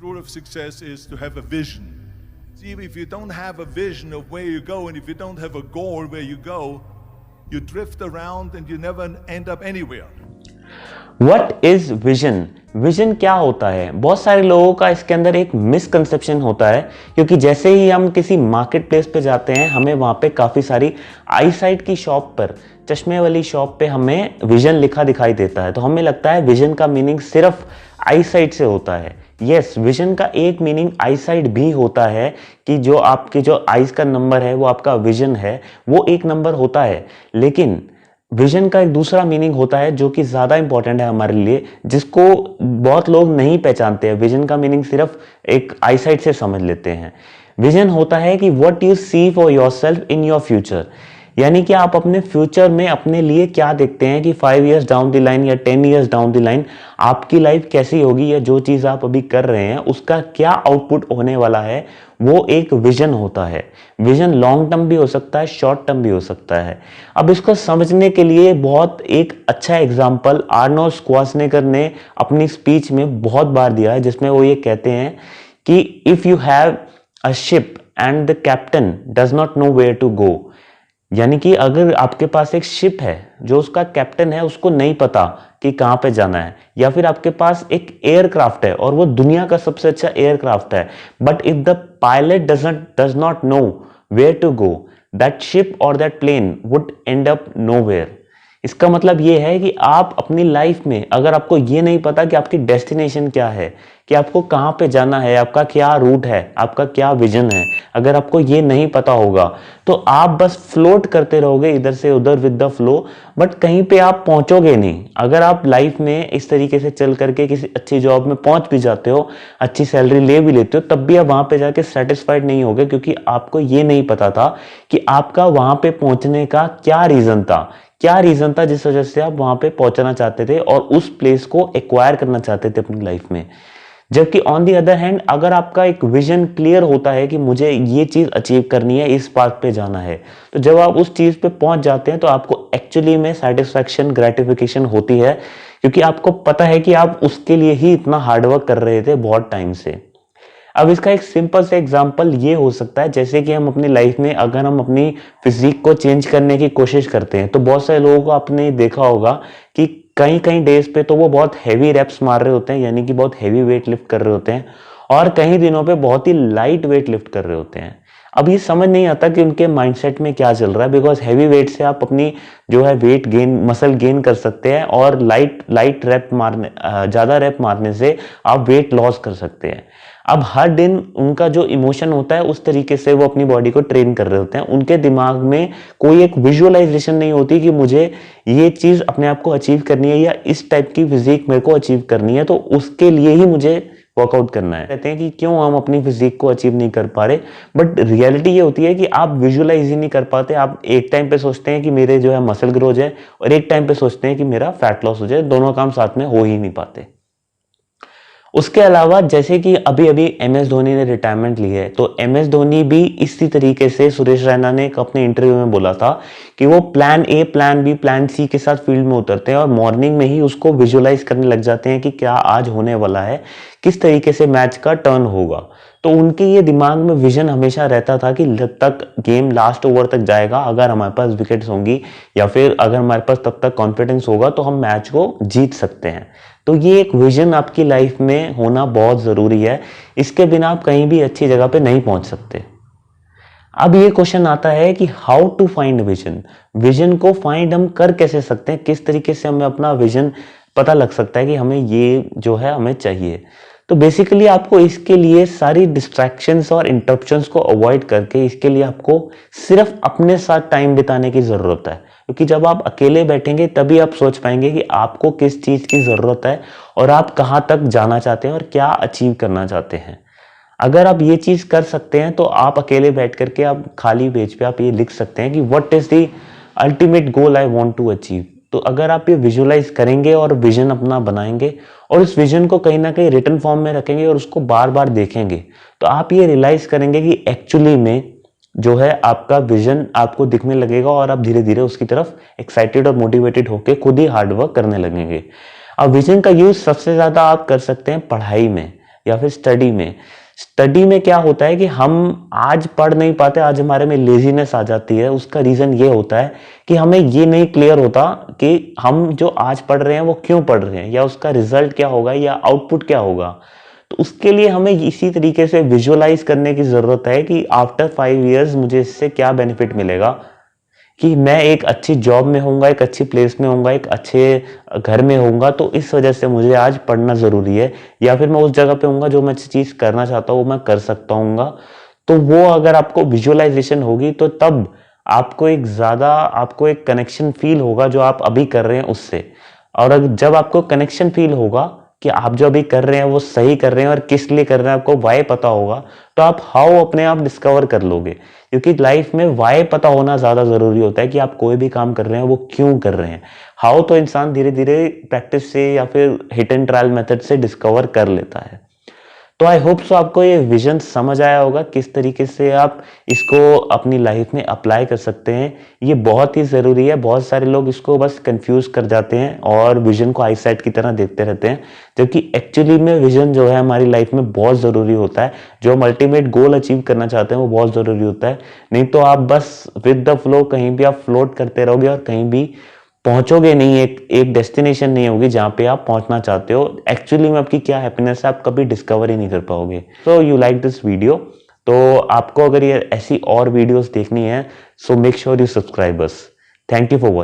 root of success is to have a vision. See, if you don't have a vision of where you go, and if you don't have a goal where you go, you drift around and you never end up anywhere. What is vision? Vision क्या होता है? बहुत सारे लोगों का इसके अंदर एक मिसकंसेप्शन होता है, क्योंकि जैसे ही हम किसी मार्केट प्लेस पे जाते हैं, हमें वहाँ पे काफ़ी सारी आई साइट की शॉप पर, चश्मे वाली शॉप पे हमें विजन लिखा दिखाई देता है, तो हमें लगता है विजन का मीनिंग सिर्फ आई साइट से होता है। यस, विजन का एक मीनिंग आई साइट भी होता है कि जो आपके जो आईज का नंबर है वो आपका विजन है, वो एक नंबर होता है। लेकिन विजन का एक दूसरा मीनिंग होता है जो कि ज़्यादा इंपॉर्टेंट है हमारे लिए, जिसको बहुत लोग नहीं पहचानते हैं। विजन का मीनिंग सिर्फ एक आई साइट से समझ लेते हैं। विजन होता है कि what you see for yourself in your future, यानी कि आप अपने फ्यूचर में अपने लिए क्या देखते हैं कि 5 इयर्स डाउन द लाइन या 10 इयर्स डाउन द लाइन आपकी लाइफ कैसी होगी, या जो चीज़ आप अभी कर रहे हैं उसका क्या आउटपुट होने वाला है, वो एक विजन होता है। विजन लॉन्ग टर्म भी हो सकता है, शॉर्ट टर्म भी हो सकता है। अब इसको समझने के लिए बहुत एक अच्छा एग्जाम्पल आर्नोल्ड श्वार्ज़नेगर ने अपनी स्पीच में बहुत बार दिया है, जिसमें वो ये कहते हैं कि if you have a ship and the captain does not know where to go, यानी कि अगर आपके पास एक शिप है जो उसका कैप्टन है उसको नहीं पता कि कहाँ पे जाना है, या फिर आपके पास एक एयरक्राफ्ट है और वो दुनिया का सबसे अच्छा एयरक्राफ्ट है, but if the pilot does not know where to go, that ship और that plane would end up nowhere. इसका मतलब ये है कि आप अपनी लाइफ में अगर आपको ये नहीं पता कि आपकी डेस्टिनेशन क्या है, कि आपको कहाँ पे जाना है, आपका क्या रूट है, आपका क्या विजन है, अगर आपको ये नहीं पता होगा तो आप बस फ्लोट करते रहोगे इधर से उधर विद द फ्लो, बट कहीं पे आप पहुंचोगे नहीं। अगर आप लाइफ में इस तरीके से चल करके किसी अच्छी जॉब में पहुंच भी जाते हो, अच्छी सैलरी ले भी लेते हो, तब भी आप वहां पे जाके सेटिस्फाइड नहीं होगे, क्योंकि आपको ये नहीं पता था कि आपका वहां पे पहुंचने का क्या रीजन था जिस वजह से आप वहां पे पहुंचना चाहते थे और उस प्लेस को एक्वायर करना चाहते थे अपनी लाइफ में। जबकि ऑन दी अदर हैंड, अगर आपका एक विजन क्लियर होता है कि मुझे ये चीज अचीव करनी है, इस पाथ पे जाना है, तो जब आप उस चीज पे पहुंच जाते हैं तो आपको एक्चुअली में सेटिस्फैक्शन, ग्रेटिफिकेशन होती है, क्योंकि आपको पता है कि आप उसके लिए ही इतना हार्डवर्क कर रहे थे बहुत टाइम से। अब इसका एक सिंपल से एग्जांपल ये हो सकता है, जैसे कि हम अपनी लाइफ में अगर हम अपनी फिजिक को चेंज करने की कोशिश करते हैं, तो बहुत सारे लोगों को आपने देखा होगा कि कई कई डेज पे तो वो बहुत हैवी रेप्स मार रहे होते हैं, यानी कि बहुत हैवी वेट लिफ्ट कर रहे होते हैं, और कई दिनों पे बहुत ही लाइट वेट लिफ्ट कर रहे होते हैं। अब ये समझ नहीं आता कि उनके माइंडसेट में क्या चल रहा है, बिकॉज हैवी वेट से आप अपनी जो है वेट गेन, मसल गेन कर सकते हैं, और लाइट रैप मारने, ज़्यादा रैप मारने से आप वेट लॉस कर सकते हैं। अब हर दिन उनका जो इमोशन होता है उस तरीके से वो अपनी बॉडी को ट्रेन कर रहे होते हैं। उनके दिमाग में कोई एक विजुअलाइजेशन नहीं होती कि मुझे ये चीज़ अपने आप को अचीव करनी है, या इस टाइप की फिजिक मेरे को अचीव करनी है, तो उसके लिए ही मुझे वर्कआउट करना है। कहते हैं कि क्यों हम अपनी फिजिक को अचीव नहीं कर पा रहे, बट रियलिटी ये होती है कि आप विजुअलाइज ही नहीं कर पाते। आप एक टाइम पे सोचते हैं कि मेरे जो है मसल ग्रो हो जाए, और एक टाइम पे सोचते हैं कि मेरा फैट लॉस हो जाए, दोनों काम साथ में हो ही नहीं पाते। उसके अलावा जैसे कि अभी अभी MS धोनी ने रिटायरमेंट ली है, तो MS धोनी भी इसी तरीके से, सुरेश रैना ने अपने इंटरव्यू में बोला था कि वो plan A, plan B, plan C के साथ फील्ड में उतरते हैं और मॉर्निंग में ही उसको विजुअलाइज करने लग जाते हैं कि क्या आज होने वाला है, किस तरीके से मैच का टर्न होगा। तो उनके ये दिमाग में विजन हमेशा रहता था कि जब तक गेम लास्ट ओवर तक जाएगा, अगर हमारे पास विकेट्स होंगी या फिर अगर हमारे पास तब तक कॉन्फिडेंस होगा, तो हम मैच को जीत सकते हैं। तो ये एक विजन आपकी लाइफ में होना बहुत ज़रूरी है, इसके बिना आप कहीं भी अच्छी जगह पे नहीं पहुंच सकते। अब ये क्वेश्चन आता है कि how to find vision. Vision को फाइंड हम कर कैसे सकते हैं, किस तरीके से हमें अपना विजन पता लग सकता है कि हमें ये जो है हमें चाहिए। तो बेसिकली आपको इसके लिए सारी डिस्ट्रैक्शंस और इंटरप्शंस को अवॉइड करके, इसके लिए आपको सिर्फ अपने साथ टाइम बिताने की ज़रूरत है, क्योंकि जब आप अकेले बैठेंगे तभी आप सोच पाएंगे कि आपको किस चीज़ की ज़रूरत है और आप कहाँ तक जाना चाहते हैं और क्या अचीव करना चाहते हैं। अगर आप ये चीज़ कर सकते हैं तो आप अकेले बैठ करके आप खाली पेज पे आप ये लिख सकते हैं कि what is the ultimate goal I want to achieve. तो अगर आप ये विजुअलाइज करेंगे और विजन अपना बनाएंगे और उस विजन को कहीं ना कहीं रिटन फॉर्म में रखेंगे और उसको बार बार देखेंगे, तो आप ये रियलाइज करेंगे कि एक्चुअली में जो है आपका विजन आपको दिखने लगेगा और आप धीरे धीरे उसकी तरफ एक्साइटेड और मोटिवेटेड होकर खुद ही हार्डवर्क करने लगेंगे। अब विजन का यूज सबसे ज्यादा आप कर सकते हैं पढ़ाई में। या फिर स्टडी में क्या होता है कि हम आज पढ़ नहीं पाते, आज हमारे में लेजीनेस आ जाती है। उसका रीजन ये होता है कि हमें ये नहीं क्लियर होता कि हम जो आज पढ़ रहे हैं वो क्यों पढ़ रहे हैं, या उसका रिजल्ट क्या होगा, या आउटपुट क्या होगा। तो उसके लिए हमें इसी तरीके से विजुअलाइज करने की जरूरत है कि आफ्टर 5 इयर्स मुझे इससे क्या बेनिफिट मिलेगा, कि मैं एक अच्छी जॉब में होऊंगा, एक अच्छी प्लेस में होऊंगा, एक अच्छे घर में होऊंगा, तो इस वजह से मुझे आज पढ़ना ज़रूरी है। या फिर मैं उस जगह पे होऊंगा जो मैं चीज़ करना चाहता हूँ वो मैं कर सकता हूँगा। तो वो अगर आपको विजुअलाइजेशन होगी तो तब आपको आपको एक कनेक्शन फील होगा जो आप अभी कर रहे हैं उससे। और जब आपको कनेक्शन फील होगा कि आप जो अभी कर रहे हैं वो सही कर रहे हैं और किस लिए कर रहे हैं, आपको वाई पता होगा, तो आप हाउ अपने आप डिस्कवर कर लोगे। क्योंकि लाइफ में वाई पता होना ज्यादा जरूरी होता है कि आप कोई भी काम कर रहे हैं वो क्यों कर रहे हैं। हाउ तो इंसान धीरे धीरे प्रैक्टिस से या फिर हिट एंड ट्रायल मेथड से डिस्कवर कर लेता है। तो आई होप सो आपको ये विजन समझ आया होगा किस तरीके से आप इसको अपनी लाइफ में अप्लाई कर सकते हैं। ये बहुत ही ज़रूरी है। बहुत सारे लोग इसको बस कंफ्यूज कर जाते हैं और विजन को आईसाइट की तरह देखते रहते हैं, जबकि एक्चुअली में विजन जो है हमारी लाइफ में बहुत ज़रूरी होता है। जो हम अल्टीमेट गोल अचीव करना चाहते हैं वो बहुत ज़रूरी होता है। नहीं तो आप बस विद द फ्लो कहीं भी आप फ्लोट करते रहोगे और कहीं भी पहुंचोगे नहीं। एक डेस्टिनेशन नहीं होगी जहां पे आप पहुंचना चाहते हो। एक्चुअली में आपकी क्या हैप्पीनेस है आप कभी डिस्कवर ही नहीं कर पाओगे। So you like this video, तो आपको अगर ये ऐसी और वीडियोस देखनी है so make sure you subscribe us. Thank you for watching.